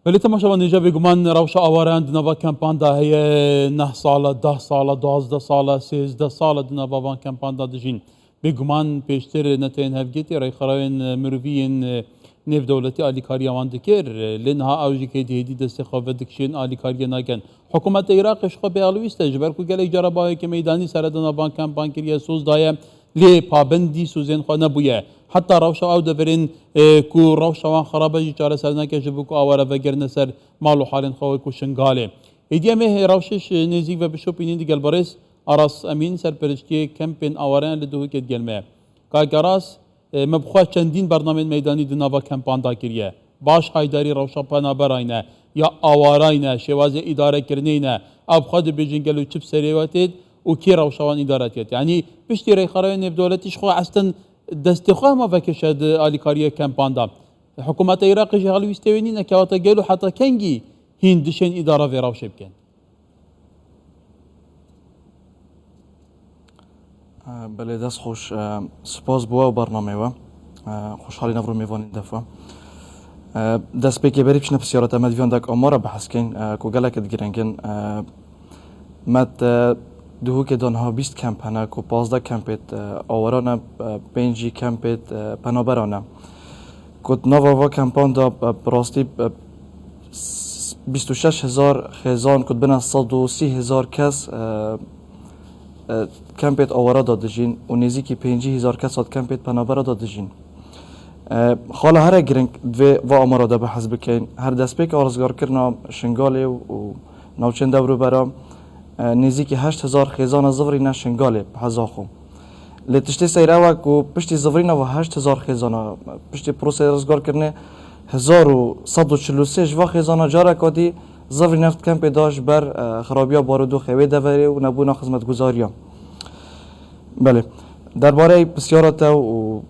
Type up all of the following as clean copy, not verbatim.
ولی تماشا نيجا بيجمان روشة أواران دنبا كامباندا هي 9 سالة 10 سالة 12 سالة 13 سالة دنبا وان كامباندا دجين بيجمان بيشتر نتين هفجيتي راي خراين مروفيين نيف دولتي آلي كاريا وان دكير لنها أوجي كيدي هدي دستخوة دكشين آلي كاريا ناكن حكومة العراق شخو بيغلويستا جبر كو گلك جرباوه که ميداني سردنا بان كامبان كريا سوز دايا لي پابندی سوزين خو نبويه حتى روشا او دبرين كو روشا وان خرابه جي چاره سر نکشه بو کو اواره وگرنه سر مالو حالين خواه کو شنگاله ایدیا مه روشش نزیک و بشو پینین دیگل بارس اراس امین سر پرشتی کمپین اواران لدوه کت گلمه که گراس مبخواه چندین برنامه میدانی دناوا کمپان دا کریه باش هایداری روشا پانا براینه یا اوارینه شواز اداره کرنینه ابخواد بجنگلو چپ سریواتید و کی روشوان ادارتیت یعنی پشتی ری خراین دولتیش خو اصلا دستخواه ما فكشد آلیکاری کمپان دا حکومت عراق جهال ويستويني نكواتا قالوا حتى كنجي هندشين إدارة في راوش بكن بله دست خوش سپاس بوا و برنامه و خوشحالی نفرو میوانی دفعه دست بکی بری بشنه بسیارت امد ویان داک آمارا بحث کن که گلک دگیرنگن مد دوهو که دانها 20 کمپ هنه که 15 کمپت آورانه 5 کمپت پنابرانه که نواوا کمپان دا براستی 26,000 خیزان که بنا 130,000 کس کمپت آورا داده جین و نزدیکی 5,000 کس کمپت پنابرا داده جین خاله هر گرنگ و آمارا دا بحث بکن هر دست پیک آرزگار کرنا شنگاله و نوچند دورو برام نزدیکی 8,000 خیزان زوری شنگاله بحزاخو لتشتی سیره و که پشتی زوری و 8,000 خیزان پشتی پروسه آرزگار کرنه 1143 و خیزان جاره کادی زوری نفت کمپ داشت بر خرابیا بارودو خوی دوره و نبونا خدمت گذاریا بله درباره بسیارات و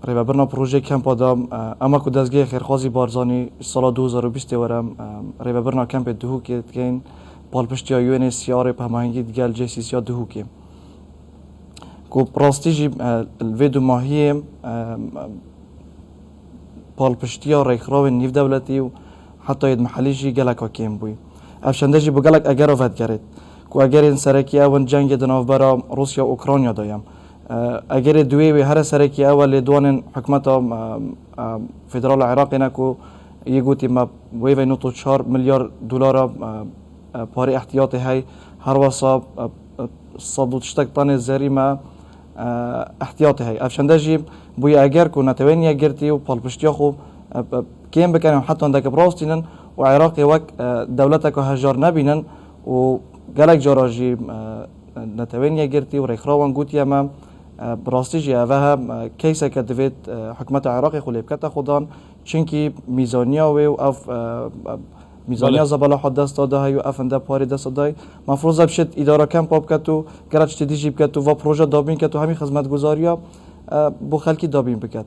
ریبرنا پروژه کمپ آدم اما که دستگاه خیرخوازی بارزانی سال 2020 ورم ریبرنا کمپ دهو که این پالپشتی ها یو NSCR په هماهنگی دیگه JCC دهو که پراستیجی الویدو ماهی پالپشتی ها ریخراو نیف دولتی و حتی اید محلی جی گلک ها کم بوی افشنده جی بو گلک اگر آفت گرد که اگر این سرکی اون جنگ دناف برا روسیا و اوکرانیا دایم اگر دوی و هر سرکی اول دوان حکمت فدرال عراق نکو یه گوتی ما ویوی نوتو 4 میلیارد دلار پاری احتیاطی های هر واسا 180 طن زری ما احتیاطی های افشنده جی بوی اگر که نتوانی گرتی و پالپشتی خو کم بکنیم حتی اندک براستینن و عراقی وک دولت که هجار نبینن و گلک جاراجی نتوانی گرتی و ریخراوان گوتی اما براستی جی اوه کیسه که دوید حکمت عراقی خو لیبکت خودان چنکی میزانیا و اف میزانیا زباله حد دست داده های و افنده پاری دست داده مفروض بشد اداره کم پاپ کتو گرچ تدی جیب کتو و پروژه دابین کتو همین خدمت گذاریا بو خلکی دابین بکت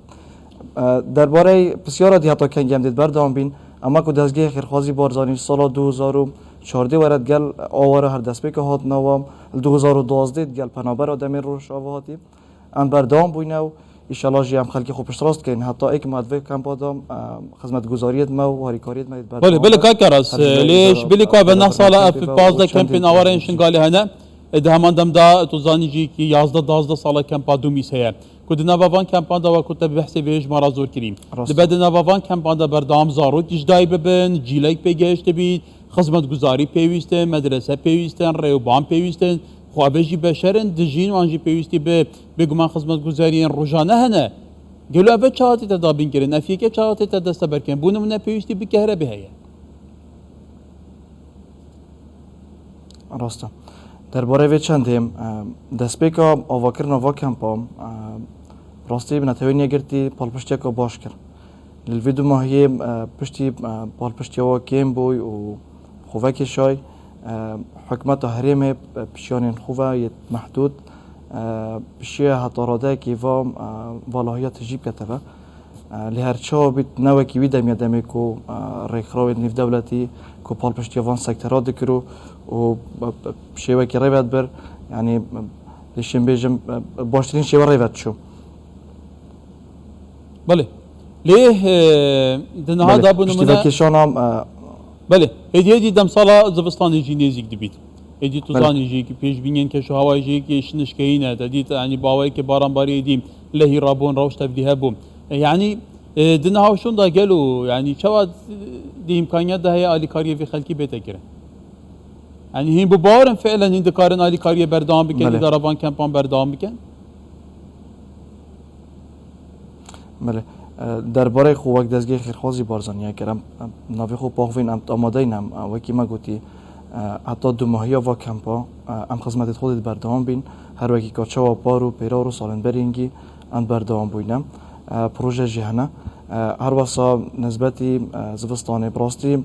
درباره بسیار دیاتا کنگی هم دید بردام بین اما که دستگاه خیرخوازی بارزانی سال 2014 ورد گل آواره هر دست بی که هات نوام 2012 گل پنابر آدمی روش آواتی ام بردام بوینه و ایشالله جی هم خلکی خوب پشتراست کن حتی ایک مدوی کم پادام خدمت گذاریت ما و هاریکاریت ما دید بله بله که کراس لیش بلی که به نه سال اف 15 کمپین آواره انشنگالی هنه ده همان دم دا توزانی جی که 11 سال کمپا دومیس هیا کد نوابان کمپان دا و کد بحث ویج مرا زور کریم لبد نوابان کمپان دا بردام زارو تجدای ببن جیلیک پیگشت بید خدمت گذاری پیوستن مدرسه پیوستن ریوبان پیوستن خوابجی بشرن دجین وانجی پیوستی به بگمان خدمت گذاری روزانه هنه گلو اوه چاهاتی تدابین کرن افیه که چاهاتی تدسته برکن بونم نه پیوستی بکهره بهیه راسته درباره وی چندیم دست پیکا آواکرنا و کمپام راستی بنتوانی گرتی پالپشتی که باش کرد الویدو ماهی پشتی پالپشتی ها کم بوی و خواه که شای حکمت هریم پشیان خواه محدود پشیه هطاراده که والاهیات جیب کتبه لهرچه ها بیت نوه که ویدم یادمه که ریخراوی نیف دولتی که پالپشتی وان سکترها دکرو و شیوه که ریوت بر یعنی لیشیم بیجم باشترین شیوه ریوت شو بله ليه دنها بله دابون پشتیوه منه کشانم بله هدی دم سالا زبستان جی نزیک دبیت هدی تو بله. زانی جی که پیش بینین که شو هوای جی که شنش کهینه دادیت یعنی باوی که باران باری دیم لهی رابون روش تبدیه بوم يعني دنها وشون دا قالوا يعني شواد دي امكانيات ده هي الي كاريه في خلقي بيتكره يعني هي ببارن فعلا هند كارن الي كاريه بردام بكن بله. دربان كامبان بردام بكن بله درباره خو وقت دزگی خیرخوازی بارزانیه کرم ناوی خو پاخوین ام آماده اینم وکی ما گوتی حتی 2 ماهی و کمپا ام خدمت خودت بردام بین هر وکی کاچا و پارو پیرا رو سالن برینگی ام بردام بینم پروژه جهنه هر واسا نسبتی زبستانه براستی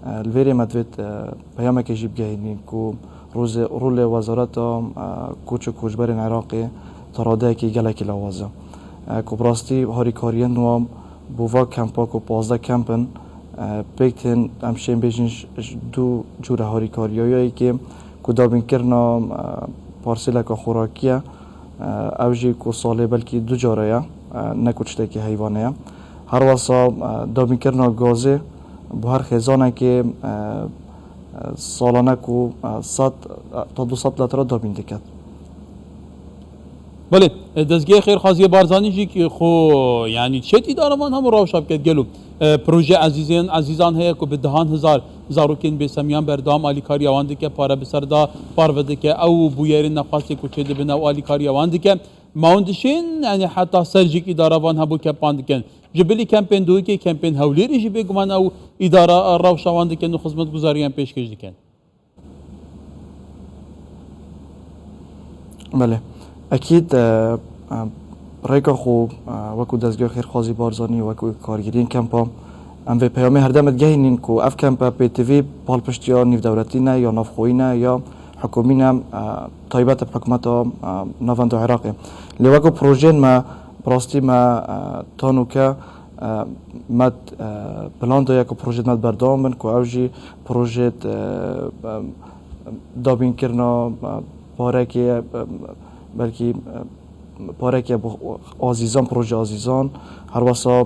الویری مدوید پیامه که جیب گهینیم کو روز رول وزارت کوچ و کوچبرین عراقی تراده که گلکی لوازه کو براستی هاری کاریان نوام بووا کمپا کو 15 کمپن پیکتن امشین بیشنش دو جور هاری کاریایی که کو دابین کرنا پارسیلا که خوراکیه اوجی کو ساله بلکی 2 جاره نکوچته که حیوانه هر واسا دابین کرنا گازه بو هر خزانه که سالانه کو 100 تا 200 لیتر دابین دکت بله دزگی خیر خازی بارزانی جی که خو يعني تشتي دارمان هم روشاب كد قالوا پروژه عزیزان هي کو بدهان هزار زاروکین به سمیان بردام آلی کاری آوانده که پاره بسردا پاروده که او بویری نفاسی کو چه دبنا آلی کاری آوانده که ماوندشین يعني حتی سرجی کی داروان هبو که پاندکن جبلی کمپین دوی که کمپین هولیری جی بگمان او اداره روش آوانده که نو خدمت گزاریان پیشکش دکن بله اكيد ريكا خو وكو دزگاه خیرخوازی بارزانی وكو کارگیرین کمپا ام في پیامه هر دمت گهینین کو اف کمپا پی تی وی پال پشتیا نیو دولتینه یا نافخوینه یا حکومینه طایبت بحکومت نافند عراقی لی وكو پروژین ما براستی ما تانو که مد پلان دا یکو پروژه مد بردام بن کو اوجی پروژه دابین کرنا پاره که بلکه پاره که عزیزان پروژه عزیزان هر واسا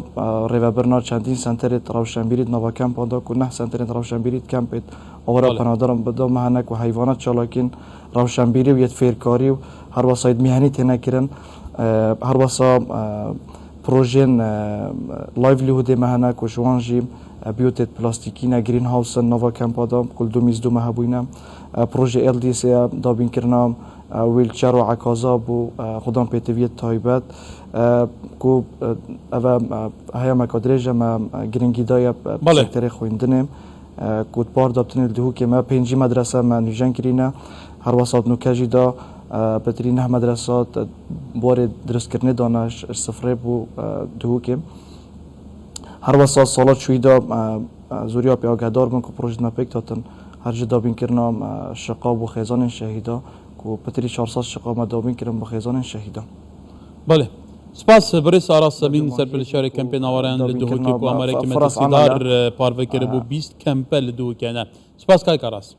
ریوبرنا چندین سنتر روشنبیریت نوا کمپ آندا کو نه سنتر روشنبیریت کمپت آورا پنادارم بدا مهنک و حیوانات چالاکین روشنبیری و یت فیرکاری و هر واسا ید میهنی تنه کرن هر واسا پروژه لایولیهود مهنک و شوانجی بیوتت پلاستیکی نه گرین هاوس نوا کمپ آندا کل 2 مهبوینه پروژه ال دی سی دابین کرنا ویلچر و عکازا بو خودان پیتویت تایبت کو اوه هیا مکادریجا ما گرینگی دایا سکتر خویندنم کود بار دابتنی دهو که ما 5 مدرسه ما نیجان کرینه هر واسط نوکجی دا بترین نه مدرسات بار درست کرنه دانش صفره بو دهو که هر واسط سالات شوی دا زوریا پی آگهدار بون که پروژه نپیک تاتن هر جدا بین کرنا شقاب و خیزان شهیدا کو پتری 400 شقا مداوین کرن با خیزان شهیدا بله سپاس برس آراس بین سر پلشار کمپین آوران لدوه که کو امریکا متسیدار پارو کرده بو 20 کمپل لدوه که نه سپاس کای کاراس